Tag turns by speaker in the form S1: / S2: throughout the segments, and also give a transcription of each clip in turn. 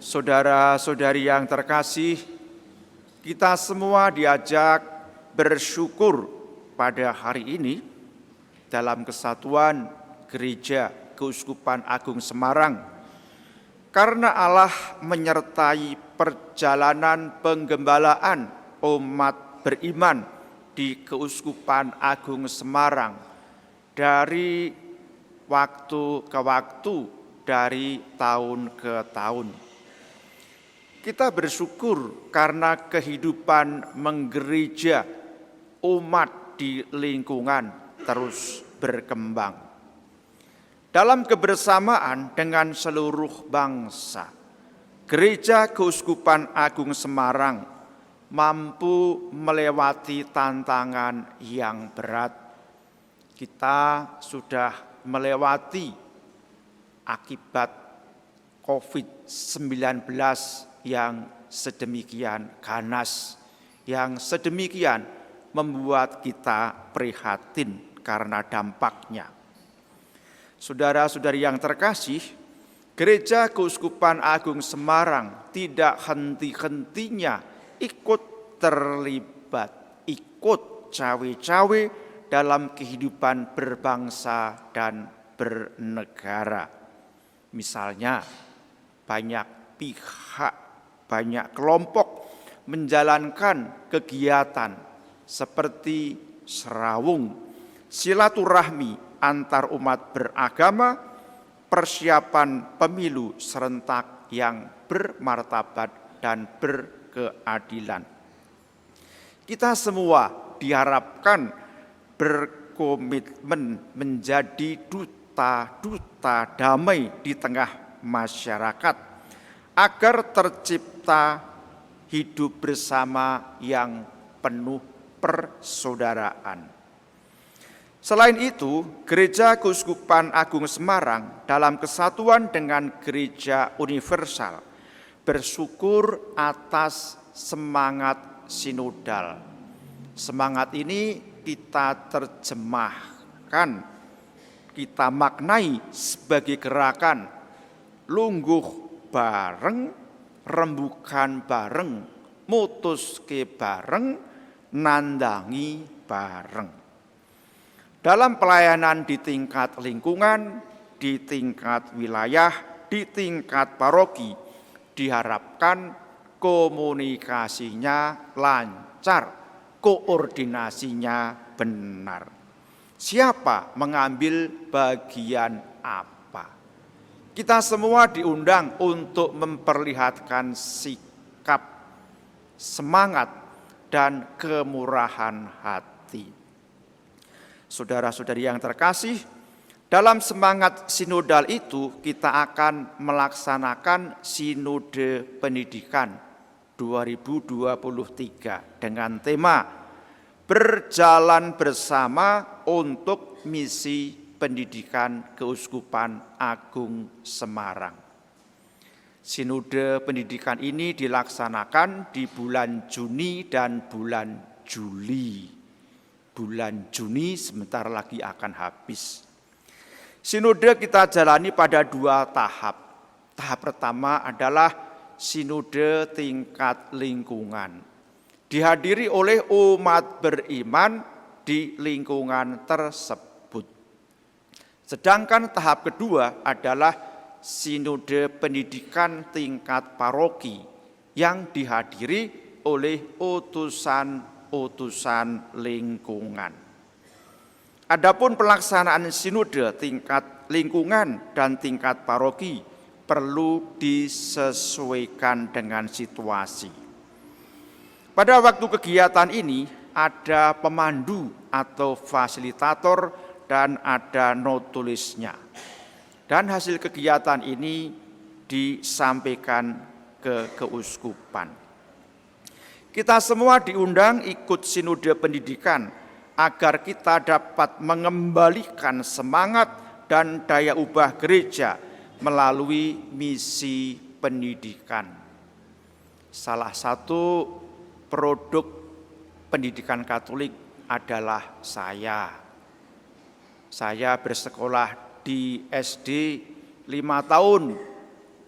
S1: Saudara-saudari yang terkasih, kita semua diajak bersyukur pada hari ini dalam kesatuan Gereja Keuskupan Agung Semarang, karena Allah menyertai perjalanan penggembalaan umat beriman di Keuskupan Agung Semarang dari waktu ke waktu, dari tahun ke tahun. Kita bersyukur karena kehidupan menggereja umat di lingkungan terus berkembang. Dalam kebersamaan dengan seluruh bangsa, Gereja Keuskupan Agung Semarang mampu melewati tantangan yang berat. Kita sudah melewati akibat COVID-19 yang sedemikian ganas, yang sedemikian membuat kita prihatin karena dampaknya. Saudara-saudari yang terkasih, Gereja Keuskupan Agung Semarang tidak henti-hentinya ikut terlibat, ikut cawe-cawe dalam kehidupan berbangsa dan bernegara. Misalnya, banyak pihak, banyak kelompok menjalankan kegiatan seperti serawung, silaturahmi antar umat beragama, persiapan pemilu serentak yang bermartabat dan berkeadilan. Kita semua diharapkan berkomitmen menjadi duta-duta damai di tengah masyarakat, agar tercipta hidup bersama yang penuh persaudaraan. Selain itu, Gereja Keuskupan Agung Semarang dalam kesatuan dengan Gereja Universal bersyukur atas semangat sinodal. Semangat ini kita terjemahkan, kita maknai sebagai gerakan lungguh bareng, rembukan bareng, mutuske bareng, nandangi bareng. Dalam pelayanan di tingkat lingkungan, di tingkat wilayah, di tingkat paroki, diharapkan komunikasinya lancar, koordinasinya benar. Siapa mengambil bagian apa? Kita semua diundang untuk memperlihatkan sikap, semangat, dan kemurahan hati. Saudara-saudari yang terkasih, dalam semangat sinodal itu kita akan melaksanakan Sinode Pendidikan 2023 dengan tema Berjalan Bersama untuk Misi Pendidikan Keuskupan Agung Semarang. Sinode pendidikan ini dilaksanakan di bulan Juni dan bulan Juli. Bulan Juni sebentar lagi akan habis. Sinode kita jalani pada 2 tahap. Tahap pertama adalah sinode tingkat lingkungan. Dihadiri oleh umat beriman di lingkungan tersebut. Sedangkan tahap kedua adalah sinode pendidikan tingkat paroki yang dihadiri oleh utusan-utusan lingkungan. Adapun pelaksanaan sinode tingkat lingkungan dan tingkat paroki perlu disesuaikan dengan situasi. Pada waktu kegiatan ini ada pemandu atau fasilitator dan ada not tulisnya. Dan hasil kegiatan ini disampaikan ke keuskupan. Kita semua diundang ikut sinode pendidikan agar kita dapat mengembalikan semangat dan daya ubah gereja melalui misi pendidikan. Salah satu produk pendidikan Katolik adalah saya. Saya bersekolah di SD 5 tahun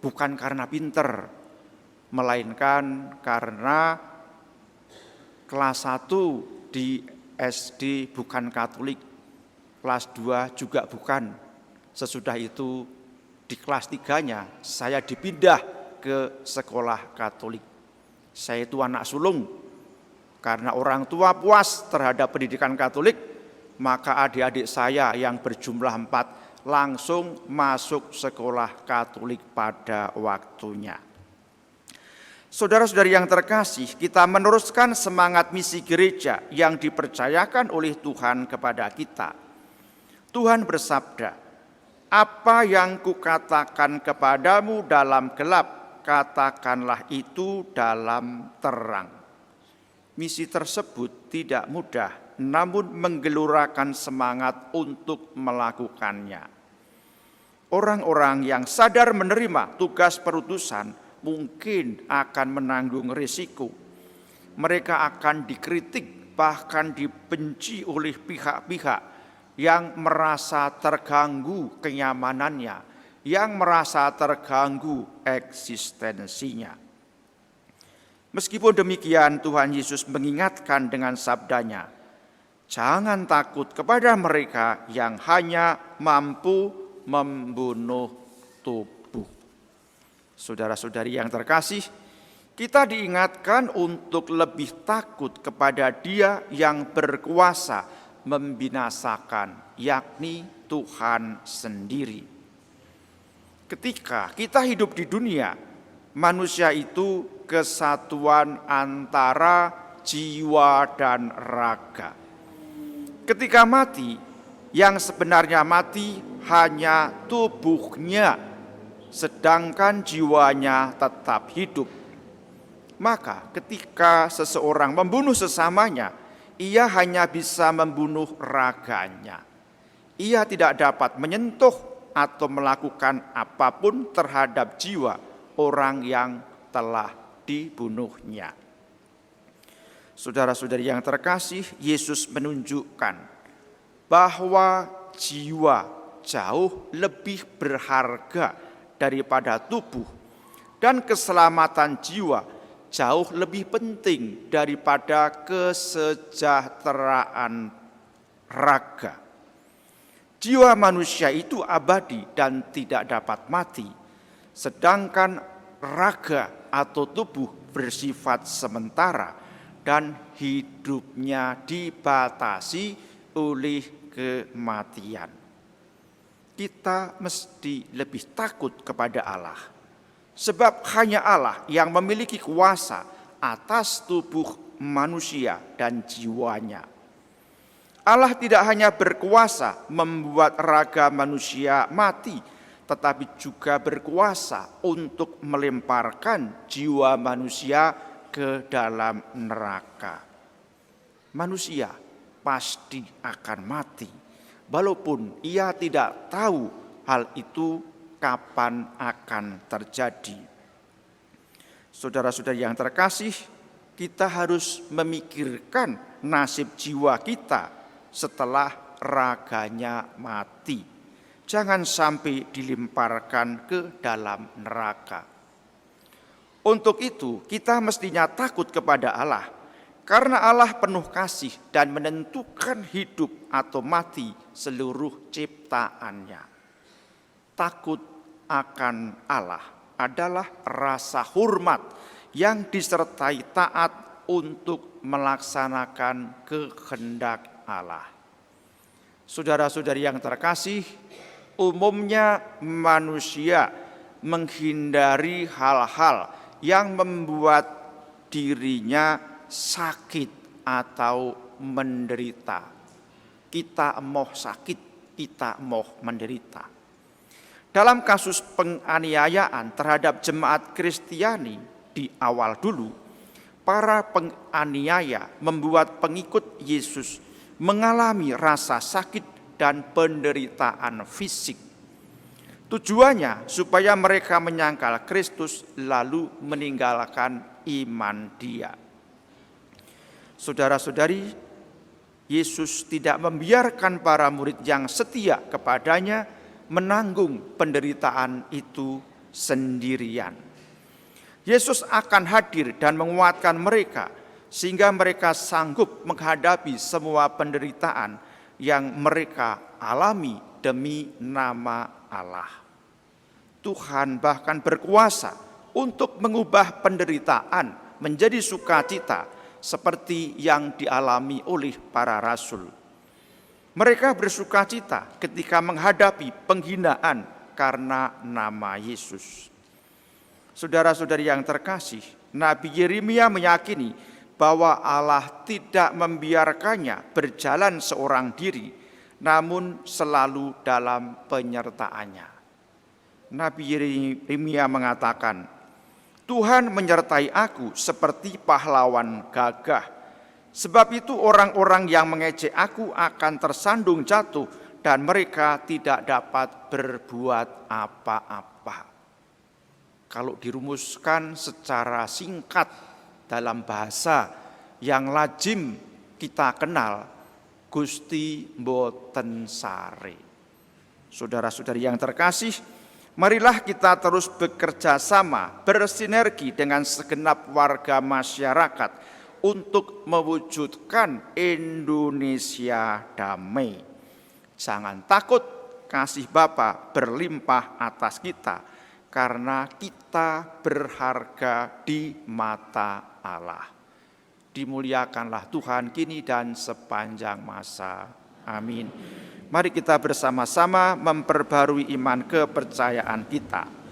S1: bukan karena pinter, melainkan karena kelas 1 di SD bukan Katolik, kelas 2 juga bukan. Sesudah itu di kelas 3-nya saya dipindah ke sekolah Katolik. Saya itu anak sulung. Karena orang tua puas terhadap pendidikan Katolik, maka adik-adik saya yang berjumlah 4 langsung masuk sekolah Katolik pada waktunya. Saudara-saudari yang terkasih, kita meneruskan semangat misi gereja yang dipercayakan oleh Tuhan kepada kita. Tuhan bersabda, "Apa yang kukatakan kepadamu dalam gelap, katakanlah itu dalam terang." Misi tersebut tidak mudah, namun menggelurakan semangat untuk melakukannya. Orang-orang yang sadar menerima tugas perutusan mungkin akan menanggung risiko. Mereka akan dikritik, bahkan dibenci oleh pihak-pihak yang merasa terganggu kenyamanannya, yang merasa terganggu eksistensinya. Meskipun demikian, Tuhan Yesus mengingatkan dengan sabdanya, "Jangan takut kepada mereka yang hanya mampu membunuh tubuh." Saudara-saudari yang terkasih, kita diingatkan untuk lebih takut kepada Dia yang berkuasa membinasakan, yakni Tuhan sendiri. Ketika kita hidup di dunia, manusia itu kesatuan antara jiwa dan raga. Ketika mati, yang sebenarnya mati hanya tubuhnya, sedangkan jiwanya tetap hidup. Maka ketika seseorang membunuh sesamanya, ia hanya bisa membunuh raganya. Ia tidak dapat menyentuh atau melakukan apapun terhadap jiwa orang yang telah dibunuhnya. Saudara-saudari yang terkasih, Yesus menunjukkan bahwa jiwa jauh lebih berharga daripada tubuh, dan keselamatan jiwa jauh lebih penting daripada kesejahteraan raga. Jiwa manusia itu abadi dan tidak dapat mati, sedangkan raga atau tubuh bersifat sementara dan hidupnya dibatasi oleh kematian. Kita mesti lebih takut kepada Allah, sebab hanya Allah yang memiliki kuasa atas tubuh manusia dan jiwanya. Allah tidak hanya berkuasa membuat raga manusia mati, tetapi juga berkuasa untuk melemparkan jiwa manusia ke dalam neraka. Manusia pasti akan mati, walaupun ia tidak tahu hal itu kapan akan terjadi. Saudara-saudari yang terkasih, kita harus memikirkan nasib jiwa kita setelah raganya mati. Jangan sampai dilemparkan ke dalam neraka. Untuk itu, kita mestinya takut kepada Allah, karena Allah penuh kasih dan menentukan hidup atau mati seluruh ciptaannya. Takut akan Allah adalah rasa hormat yang disertai taat untuk melaksanakan kehendak Allah. Saudara-saudari yang terkasih, umumnya manusia menghindari hal-hal yang membuat dirinya sakit atau menderita. Kita mau sakit, kita mau menderita. Dalam kasus penganiayaan terhadap jemaat Kristiani di awal dulu, para penganiaya membuat pengikut Yesus mengalami rasa sakit dan penderitaan fisik. Tujuannya supaya mereka menyangkal Kristus lalu meninggalkan iman Dia. Saudara-saudari, Yesus tidak membiarkan para murid yang setia kepadanya menanggung penderitaan itu sendirian. Yesus akan hadir dan menguatkan mereka sehingga mereka sanggup menghadapi semua penderitaan yang mereka alami demi nama Allah. Tuhan bahkan berkuasa untuk mengubah penderitaan menjadi sukacita seperti yang dialami oleh para rasul. Mereka bersukacita ketika menghadapi penghinaan karena nama Yesus. Saudara-saudari yang terkasih, Nabi Yeremia meyakini bahwa Allah tidak membiarkannya berjalan seorang diri, namun selalu dalam penyertaannya. Nabi Yeremia mengatakan, Tuhan menyertai aku seperti pahlawan gagah. Sebab itu orang-orang yang mengejek aku akan tersandung jatuh dan mereka tidak dapat berbuat apa-apa. Kalau dirumuskan secara singkat dalam bahasa yang lazim kita kenal, Gusti mboten sare. Saudara-saudari yang terkasih, marilah kita terus bekerja sama, bersinergi dengan segenap warga masyarakat untuk mewujudkan Indonesia damai. Jangan takut, kasih Bapa berlimpah atas kita, karena kita berharga di mata Allah. Dimuliakanlah Tuhan kini dan sepanjang masa. Amin. Mari kita bersama-sama memperbarui iman kepercayaan kita.